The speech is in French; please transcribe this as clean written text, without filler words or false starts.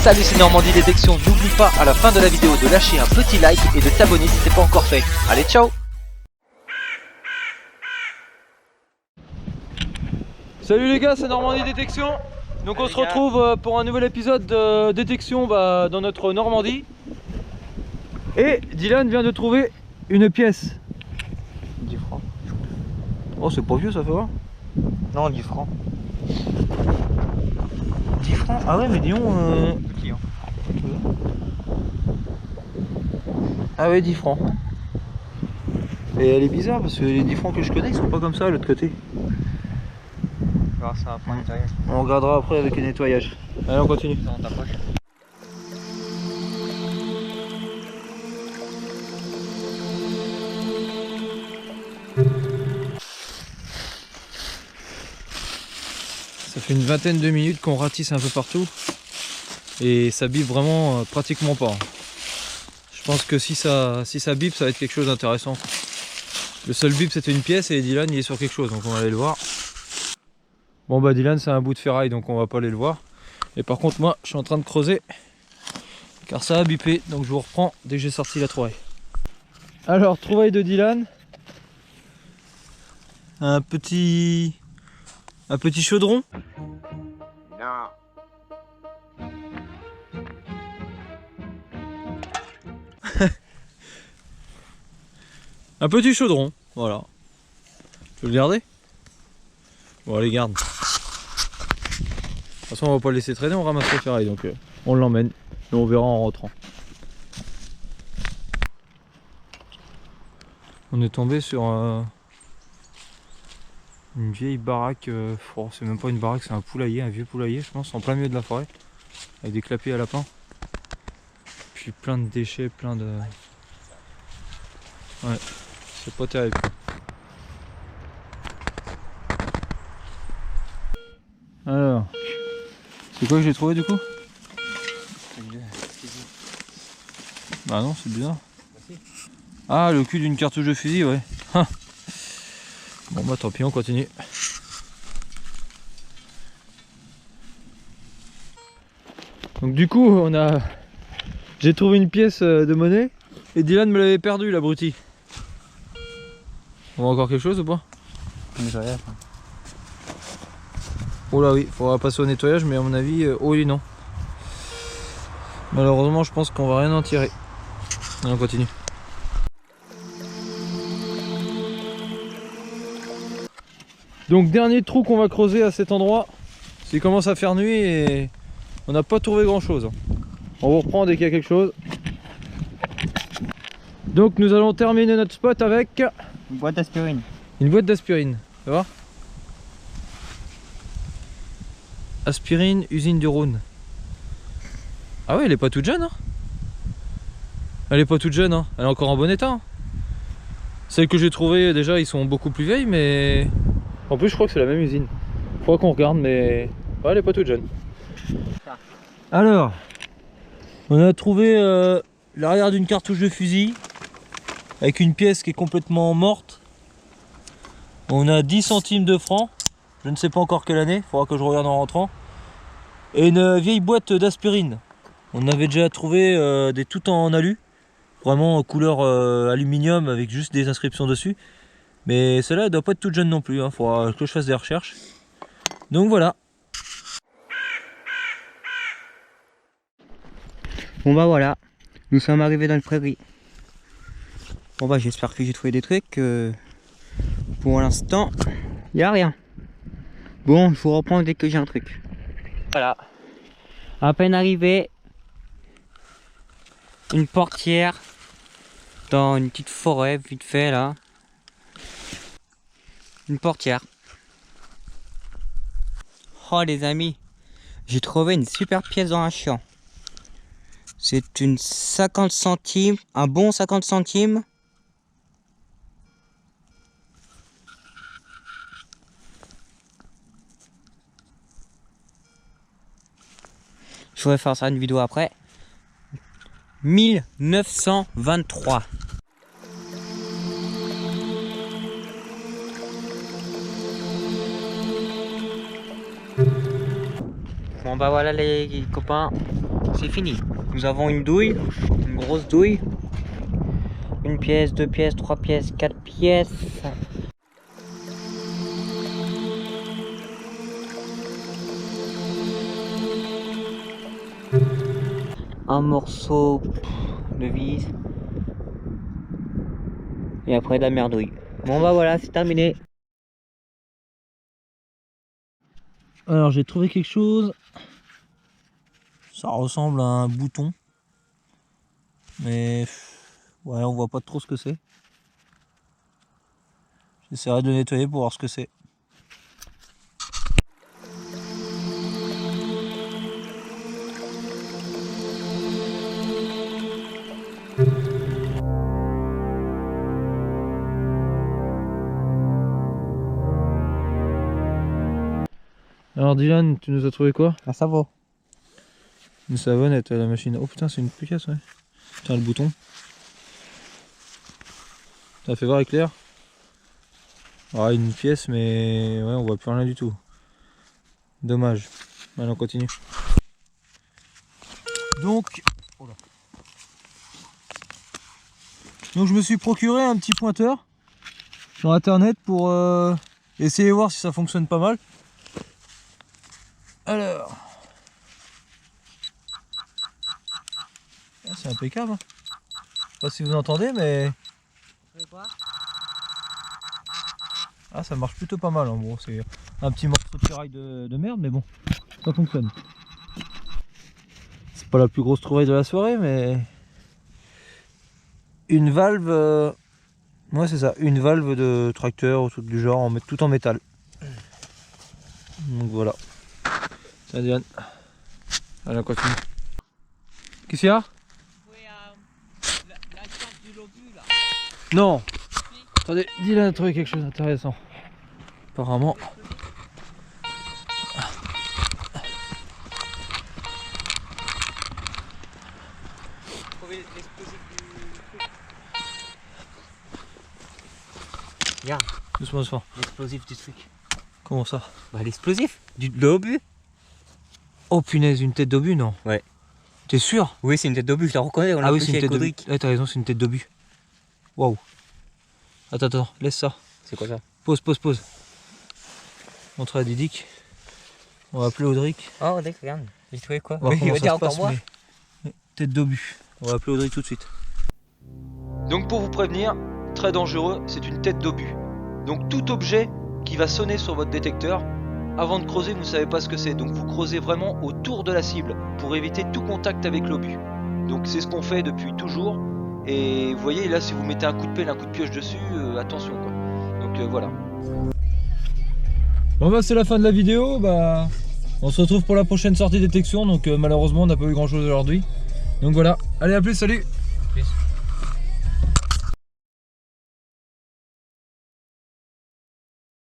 Salut, c'est Normandie Détection. N'oublie pas à la fin de la vidéo de lâcher un petit like et de t'abonner si c'est pas encore fait. Allez, ciao. Salut les gars, c'est Normandie Détection. Donc on se retrouve pour un nouvel épisode de détection dans notre Normandie. Et Dylan vient de trouver une pièce. 10 francs. Oh, c'est pas vieux, ça fait voir. Non, 10 francs. 10 francs. Ah ouais, mais disons... Petit, hein. Ah ouais, 10 francs. Et elle est bizarre parce que les 10 francs que je connais, ils sont pas comme ça à l'autre côté. Alors ça va prendre nettoyage. On regardera après avec le nettoyage. Allez, on continue. Dans ta poche. Ça fait une vingtaine de minutes qu'on ratisse un peu partout et ça bip vraiment pratiquement pas. Je pense que si ça bip, ça va être quelque chose d'intéressant. Le seul bip c'était une pièce et Dylan il est sur quelque chose, donc on va aller le voir. Bon bah Dylan c'est un bout de ferraille, donc on va pas aller le voir. Et par contre moi je suis en train de creuser car ça a bipé, donc je vous reprends dès que j'ai sorti la trouvaille. Alors trouvaille de Dylan. Un petit chaudron. Non. Un petit chaudron, voilà. Tu veux le garder? Bon, allez, garde. De toute façon, on va pas le laisser traîner, on ramasse le ferraille, donc on l'emmène et on verra en rentrant. On est tombé sur une vieille baraque, oh, c'est même pas une baraque, c'est un poulailler, un vieux poulailler, je pense, en plein milieu de la forêt, avec des clapiers à lapins. Puis plein de déchets, plein de... Ouais, c'est pas terrible. Alors, c'est quoi que j'ai trouvé du coup? Bah non, c'est bizarre. Ah, le cul d'une cartouche de fusil, ouais. Bon bah tant pis, on continue. Donc du coup, j'ai trouvé une pièce de monnaie et Dylan me l'avait perdu, l'abruti. On voit encore quelque chose ou pas? Nettoyage. Oh là oui, faudra passer au nettoyage, mais à mon avis, oh et non. Malheureusement, je pense qu'on va rien en tirer. Allez, on continue. Donc dernier trou qu'on va creuser à cet endroit. Il commence à faire nuit et on n'a pas trouvé grand chose. On vous reprend dès qu'il y a quelque chose. Donc nous allons terminer notre spot avec Une boîte d'aspirine. une boîte d'aspirine. Ça va? Aspirine, usine du Rhône. Ah ouais, elle est pas toute jeune, hein? Elle est pas toute jeune, hein? Elle est encore en bon état, hein? Celles que j'ai trouvées déjà, ils sont beaucoup plus vieilles, mais en plus je crois que c'est la même usine. Faudra qu'on regarde, mais ouais, elle est pas toute jeune. Alors, on a trouvé l'arrière d'une cartouche de fusil avec une pièce qui est complètement morte. On a 10 centimes de francs. Je ne sais pas encore quelle année, faudra que je regarde en rentrant. Et une vieille boîte d'aspirine. On avait déjà trouvé des tout en alu, vraiment couleur aluminium avec juste des inscriptions dessus. Mais celle-là elle doit pas être toute jeune non plus, hein. Faudra que je fasse des recherches. Donc voilà. Bon bah voilà, nous sommes arrivés dans le prairie. Bon bah j'espère que j'ai trouvé des trucs. Pour l'instant, il n'y a rien. Bon, je vous reprends dès que j'ai un truc. Voilà. À peine arrivé, une portière dans une petite forêt, vite fait là. Une portière. Oh les amis, j'ai trouvé une super pièce dans un champ. C'est une 50 centimes, un bon 50 centimes. Je pourrais faire ça une vidéo après. 1923. Bon bah voilà les copains, c'est fini. Nous avons une douille, une grosse douille. Une pièce, 2 pièces, 3 pièces, 4 pièces. Un morceau de vis. Et après de la merdouille. Bon bah voilà, c'est terminé. Alors j'ai trouvé quelque chose. Ça ressemble à un bouton. Mais ouais, on voit pas trop ce que c'est. J'essaierai de le nettoyer pour voir ce que c'est. Alors Dylan, tu nous as trouvé quoi? Ah ça va. Une savonnette à la machine. Oh putain, c'est une pièce, ouais. Putain, le bouton. Ça fait voir éclair. Ah, une pièce, mais ouais, on voit plus rien du tout. Dommage. Allez, on continue. Donc je me suis procuré un petit pointeur sur internet pour essayer de voir si ça fonctionne pas mal. Alors, ah, c'est impeccable. Hein. Je sais pas si vous entendez, mais ah, ça marche plutôt pas mal. En gros, c'est un petit morceau de ferraille de merde, mais bon, ça fonctionne. C'est pas la plus grosse trouvaille de la soirée, mais une valve, ouais c'est ça, une valve de tracteur ou tout du genre, tout en métal. Donc voilà. Tiens Diane. Allez on continue. Qu'est-ce qu'il y a? La chambre du lobule là. Non. Attendez, Dylan a trouvé quelque chose d'intéressant. Apparemment. Regarde, Doucement, doucement. l'explosif du truc. Comment ça? Bah l'explosif de l'obus. Oh punaise, une tête d'obus, non? Ouais. T'es sûr? Oui, c'est une tête d'obus, je la reconnais. On l'a Ah oui, pris c'est une chez tête d'obus. Codric. Ouais, t'as raison, c'est une tête d'obus. Waouh. Attends, laisse ça. C'est quoi ça? Pause. Montre à Didic. On va appeler Audric. Oh, Audric, regarde. J'ai trouvé quoi? On va voir Il comment va ça dire se encore passe, moi. mais- Tête d'obus. On va appeler Audric tout de suite. Donc pour vous prévenir, très dangereux, c'est une tête d'obus. Donc tout objet qui va sonner sur votre détecteur, avant de creuser, vous ne savez pas ce que c'est. Donc vous creusez vraiment autour de la cible pour éviter tout contact avec l'obus. Donc c'est ce qu'on fait depuis toujours. Et vous voyez là, si vous mettez un coup de pelle, un coup de pioche dessus, attention quoi. Donc voilà. Bon bah c'est la fin de la vidéo, bah on se retrouve pour la prochaine sortie détection, donc malheureusement on n'a pas eu grand chose aujourd'hui. Donc voilà, allez à plus, salut. Plus.